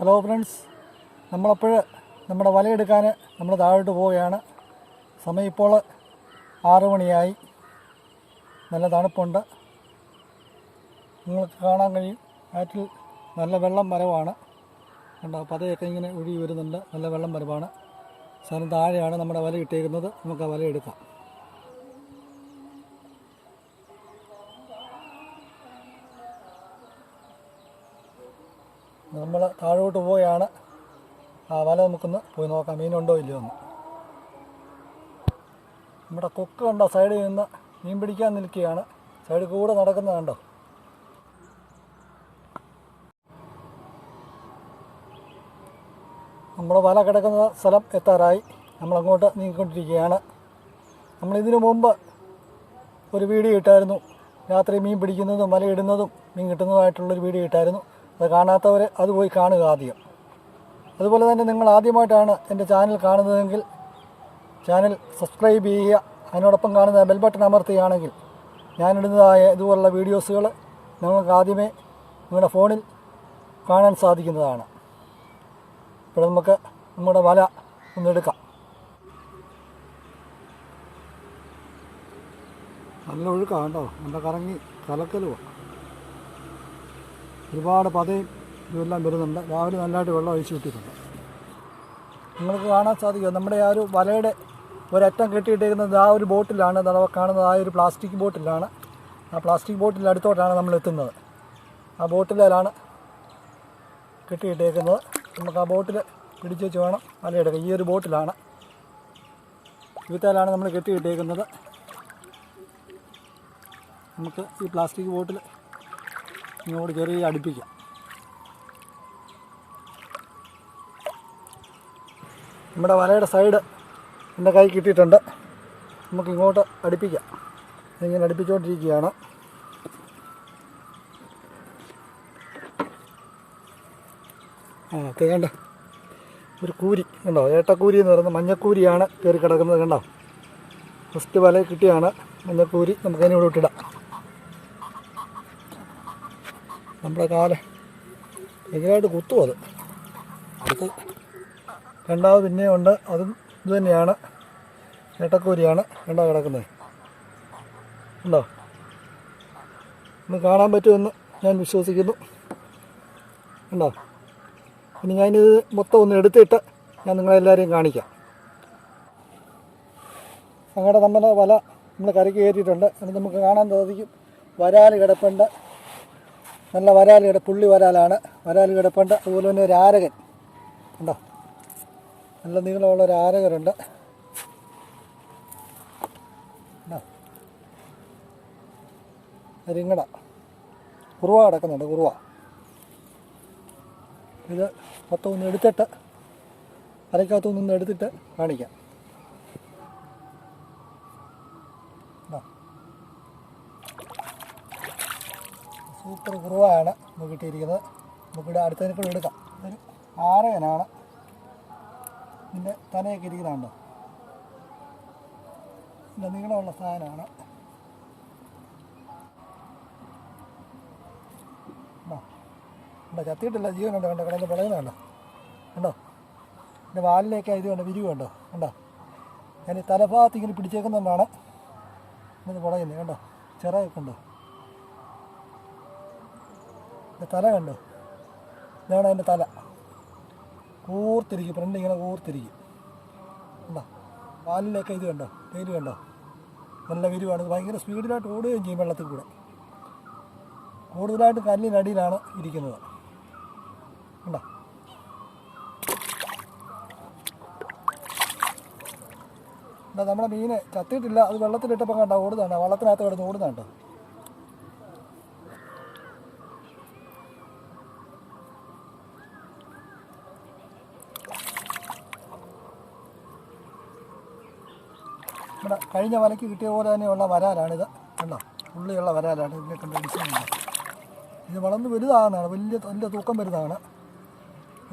Hello friends, നമ്മളപ്പോൾ നമ്മുടെ വലയെടുക്കാൻ നമ്മൾ താഴോട്ട് പോവുകയാണ്. സമയം ഇപ്പോൾ 6 മണിയായി. നല്ല തണുപ്പുണ്ട്. നിങ്ങൾക്ക് കാണാൻ കഴിയും, ആറ്റിൽ നല്ല വെള്ളം വരവാണ്. കണ്ടോ, പതയൊക്കെ ഇങ്ങനെ ഒഴുകി വരുന്നുണ്ട്. നല്ല വെള്ളം വരവാണ്. സാധനം താഴെയാണ് നമ്മുടെ വല ഇട്ടേക്കുന്നത്. നമുക്ക് ആ വല എടുക്കാം. നമ്മൾ താഴോട്ട് പോവുകയാണ്. ആ വല നമുക്കൊന്ന് പോയി നോക്കാം, മീനുണ്ടോ ഇല്ലയോ എന്ന്. നമ്മുടെ കൊക്ക് കണ്ടോ, സൈഡിൽ നിന്ന് മീൻ പിടിക്കാൻ നിൽക്കുകയാണ്. സൈഡിൽ കൂടെ നടക്കുന്നത് കണ്ടോ. നമ്മൾ വല കിടക്കുന്ന സ്ഥലം എത്താറായി. നമ്മളങ്ങോട്ട് നീങ്ങിക്കൊണ്ടിരിക്കുകയാണ്. നമ്മളിതിനു മുമ്പ് ഒരു വീഡിയോ ഇട്ടായിരുന്നു. രാത്രി മീൻ പിടിക്കുന്നതും വലയിടുന്നതും മീൻ കിട്ടുന്നതുമായിട്ടുള്ളൊരു വീഡിയോ ഇട്ടായിരുന്നു. അത് കാണാത്തവർ അത് പോയി കാണുക ആദ്യം. അതുപോലെ തന്നെ നിങ്ങൾ ആദ്യമായിട്ടാണ് എൻ്റെ ചാനൽ കാണുന്നതെങ്കിൽ ചാനൽ സബ്സ്ക്രൈബ് ചെയ്യുക. അതിനോടൊപ്പം കാണുന്ന ബെൽ ബട്ടൺ അമർത്തുകയാണെങ്കിൽ ഞാനിടുന്നതായ ഇതുപോലുള്ള വീഡിയോസുകൾ നിങ്ങൾക്ക് ആദ്യമേ നിങ്ങളുടെ ഫോണിൽ കാണാൻ സാധിക്കുന്നതാണ്. ഇപ്പോൾ നമുക്ക് നമ്മുടെ വല ഒന്നെടുക്കാം. നല്ല ഒഴുക്കാണ് കേട്ടോ, നല്ല കറങ്ങി കലക്കലുമാണ്. ഒരുപാട് പതയും ഇതെല്ലാം വരുന്നുണ്ട്. രാവിലെ നല്ലതായിട്ട് വെള്ളം ഒഴിച്ചു വിട്ടിട്ടുണ്ട്. നിങ്ങൾക്ക് കാണാൻ സാധിക്കും, നമ്മുടെ ആ ഒരു വലയുടെ ഒരറ്റം കെട്ടിയിട്ടേക്കുന്നത് ആ ഒരു ബോട്ടിലാണ്. കാണുന്നത് ആ ഒരു പ്ലാസ്റ്റിക് ബോട്ടിലാണ്. ആ പ്ലാസ്റ്റിക് ബോട്ടിൽ അടുത്തോട്ടാണ് നമ്മൾ എത്തുന്നത്. ആ ബോട്ടിലാണ് കെട്ടിയിട്ടേക്കുന്നത്. നമുക്ക് ആ ബോട്ടിൽ പിടിച്ച് വെച്ച് വേണം വലയെടുക്കാം. ഈ ഒരു ബോട്ടിലാണ്, ഇവിടത്തേലാണ് നമ്മൾ കെട്ടിയിട്ടേക്കുന്നത്. നമുക്ക് ഈ പ്ലാസ്റ്റിക് ബോട്ടിൽ ഇങ്ങോട്ട് ചെറിയ അടുപ്പിക്കാം. നമ്മുടെ വലയുടെ സൈഡ് എൻ്റെ കൈ കിട്ടിയിട്ടുണ്ട്. നമുക്ക് ഇങ്ങോട്ട് അടുപ്പിക്കാം. ഇങ്ങനെ അടുപ്പിച്ചുകൊണ്ടിരിക്കുകയാണ്. തേണ്ട ഒരു കൂരി കണ്ടോ, ഏട്ടക്കൂരി എന്ന് പറയുന്നത് മഞ്ഞക്കൂരിയാണ് കയറി കിടക്കുന്നത്. കണ്ടോ, ഫസ്റ്റ് വല കിട്ടിയാണ് മഞ്ഞക്കൂരി. നമുക്കതിനെ ഇവിടെ ഇട്ടിടാം. നമ്മുടെ കാല് ഭയങ്കരമായിട്ട് കുത്തും. അത് അടുത്ത് രണ്ടാമത് പിന്നെയും ഉണ്ട്. അതും ഇത് തന്നെയാണ്, ഏട്ടക്കൂരിയാണ്. കണ്ടോ കിടക്കുന്നത്. ഉണ്ടോ, ഒന്ന് കാണാൻ പറ്റുമെന്ന് ഞാൻ വിശ്വസിക്കുന്നു. ഉണ്ടോ, ഇനി ഞാനിത് മൊത്തം ഒന്ന് എടുത്തിട്ട് ഞാൻ നിങ്ങളെല്ലാവരെയും കാണിക്കാം. അങ്ങനെ നമ്മുടെ വല നമ്മൾ കരയ്ക്ക് കയറ്റിയിട്ടുണ്ട്. അത് നമുക്ക് കാണാൻ സാധിക്കും. വരാൽ കിടപ്പുണ്ട്. നല്ല വരാൽ പുള്ളി വരാലാണ്. വരാൽ കിടപ്പുണ്ട്. അതുപോലെ തന്നെ ഒരു ആരകൻ ഉണ്ടോ, നല്ല നീളമുള്ള ഒരു ആരകനുണ്ട്. റിങ്ങട കുറുവ കിടക്കുന്നുണ്ട്. കുറുവ ഇത് മൊത്തം ഒന്ന് എടുത്തിട്ട് അരക്കകത്തൊന്ന് എടുത്തിട്ട് കാണിക്കാം. സൂപ്പർ കുറുവയാണ് നമുക്ക് കിട്ടിയിരിക്കുന്നത്. നമുക്കിവിടെ അടുത്തതിനെ കൂടെ എടുക്കാം. ഇതൊരു ആരകനാണ്. ഇതിൻ്റെ തലയൊക്കെ ഇരിക്കുന്നതുണ്ടോ, ഇതിൻ്റെ നീളമുള്ള സാധനമാണ്. കണ്ടോ, ചത്തിയിട്ടില്ല, ജീവനുണ്ട്. കണ്ടോ, കിടന്ന് പിളയുന്നുണ്ടോ. കണ്ടോ, എൻ്റെ വാലിലേക്ക് ഇത് കണ്ടോ, വിരിവ് കണ്ടോ. കണ്ടോ, ഞാൻ ഈ തലഭാഗത്ത് ഇങ്ങനെ പിടിച്ചേക്കുന്നതുകൊണ്ടാണ് ഇത് പിളയുന്നത്. കണ്ടോ, ചിറകൊക്കെ ഉണ്ടോ. തല കണ്ടോ, ഇതാണ് അതിൻ്റെ തല. കൂർത്തിരിക്കും, ഫ്രണ്ട് ഇങ്ങനെ കൂർത്തിരിക്കും. കണ്ടോ, വാലിലേക്ക് ഇത് കണ്ടോ, തേല് കണ്ടോ, നല്ല വിരിവാണ്. ഇത് ഭയങ്കര സ്പീഡിലായിട്ട് ഓടുകയും ചെയ്യും വെള്ളത്തിൽ കൂടെ. കൂടുതലായിട്ട് കല്ലിനടിയിലാണ് ഇരിക്കുന്നത്. കണ്ടോ, എന്താ നമ്മുടെ മീനെ ചത്തിയിട്ടില്ല. അത് വെള്ളത്തിലിട്ടപ്പോൾ കണ്ടോ ഓടുന്നുണ്ടോ, വള്ളത്തിനകത്ത് കിടന്ന് ഓടുന്നുണ്ടോ. നമ്മുടെ കഴിഞ്ഞ വലയ്ക്ക് കിട്ടിയ പോലെ തന്നെയുള്ള വരാലാണിത്. കണ്ടോ, പുള്ളിയുള്ള വരാലാണ്. ഇതിനെ കണ്ട ഡിസൈൻ. ഇത് വളർന്ന് വലുതാകുന്നതാണ്. വലിയ തൂക്കം വരുന്നതാണ്.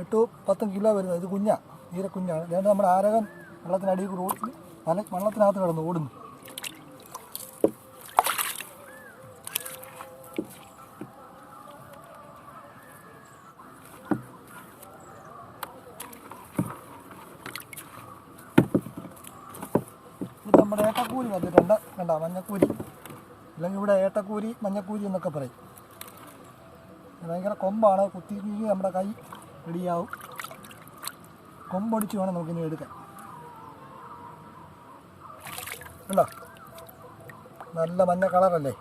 8-10 കിലോ വരുന്നത്. ഇത് കുഞ്ഞാണ്, തീരെ കുഞ്ഞാണ്. അതുകൊണ്ട് നമ്മുടെ ആരകൻ വെള്ളത്തിനടിയിൽ കൂടി ഓടി വള്ളത്തിനകത്ത് കിടന്ന് ഓടുന്നു. നമ്മുടെ ഏട്ടക്കൂരി വന്നിട്ടുണ്ട്. കണ്ടോ, മഞ്ഞക്കൂരി, അല്ലെങ്കിൽ ഇവിടെ ഏട്ടക്കൂരി മഞ്ഞക്കൂരി എന്നൊക്കെ പറയും. ഭയങ്കര കൊമ്പാണ്, കുത്തി നമ്മുടെ കൈ റെഡിയാവും. കൊമ്പൊടിച്ച് വേണം നമുക്കിനി എടുക്കാൻ. കണ്ടോ, നല്ല മഞ്ഞ കളറല്ലേ,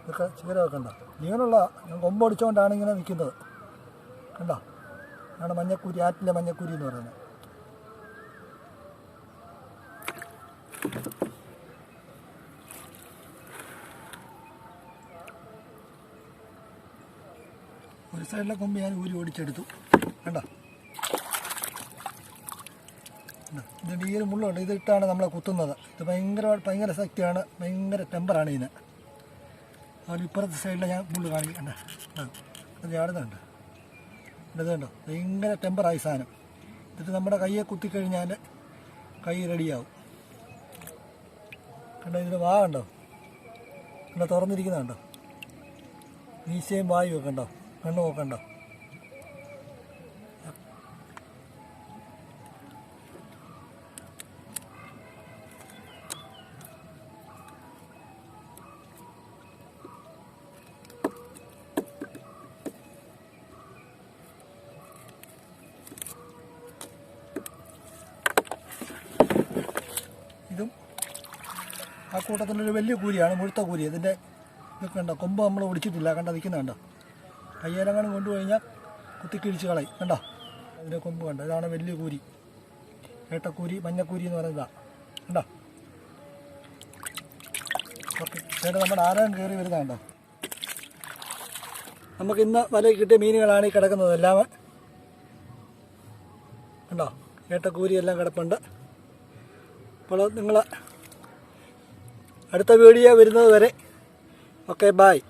ഇതൊക്കെ ചീരമൊക്കെ ഉണ്ടോ, ജീവനുള്ള ഞാൻ കൊമ്പൊടിച്ചുകൊണ്ടാണ് ഇങ്ങനെ നിൽക്കുന്നത്. കണ്ടോ, ആണ് മഞ്ഞക്കൂരി, ആറ്റിലെ മഞ്ഞക്കൂരി എന്ന് പറയുന്നത്. ഒരു സൈഡിലെ കൊമ്പ് ഞാൻ ഊരി ഓടിച്ചെടുത്തു. കണ്ടോ, ഇതിൻ്റെ ഈ ഒരു മുള്ളുണ്ട്, ഇതിട്ടാണ് നമ്മളെ കുത്തുന്നത്. ഇത് ഭയങ്കര ശക്തിയാണ്, ഭയങ്കര ടെമ്പറാണ് ഇതിന്. അതുപോലെ ഇപ്പുറത്തെ സൈഡിൽ ഞാൻ മുള്ളു കാണിക്കണ്ട, അത് ചാടുന്നുണ്ട്. ഇതുണ്ടോ, ഭയങ്കര ടെമ്പറായി സാധനം. എന്നിട്ട് നമ്മുടെ കയ്യെ കുത്തിക്കഴിഞ്ഞാൽ കൈ റെഡിയാവും. കണ്ടോ, ഇതിൻ്റെ വാ കണ്ടോ, കണ്ടോ, തുറന്നിരിക്കുന്നുണ്ടോ, മീശയും വായും ഒക്കെ ഉണ്ടോ, കണ്ണു നോക്കണ്ടോ. ഇതും ആ കൂട്ടത്തിലൊരു വലിയ കൂരിയാണ്, മുഴുത്ത കൂരി. ഇതിൻ്റെ ഇതൊക്കെ ഉണ്ടോ, കൊമ്പ് നമ്മൾ ഒടിച്ചിട്ടില്ല, കണ്ടോ നിൽക്കുന്നുണ്ടോ. കയ്യേലങ്ങാനും കൊണ്ടുപോയിഞ്ഞാൽ കുത്തിക്കിഴിച്ച് കളയും. കണ്ടോ, അതിൻ്റെ കൊമ്പ് കണ്ടോ, ഇതാണ് വലിയ കൂരി, ഏട്ടക്കൂരി മഞ്ഞക്കൂരി എന്ന് പറയുന്നതാണ്. കണ്ടോ, ഓക്കെ. ചേട്ടാ നമ്മുടെ ആരാൻ കയറി വരുന്നതുണ്ടോ. നമുക്കിന്ന് വല കിട്ടിയ മീനുകളാണ് ഈ കിടക്കുന്നതെല്ലാം. കണ്ടോ, ഏട്ടക്കൂരി എല്ലാം കിടപ്പുണ്ട്. അപ്പോൾ നിങ്ങൾ അടുത്ത വീഡിയോ വരുന്നത് വരെ ഓക്കെ, ബായ്.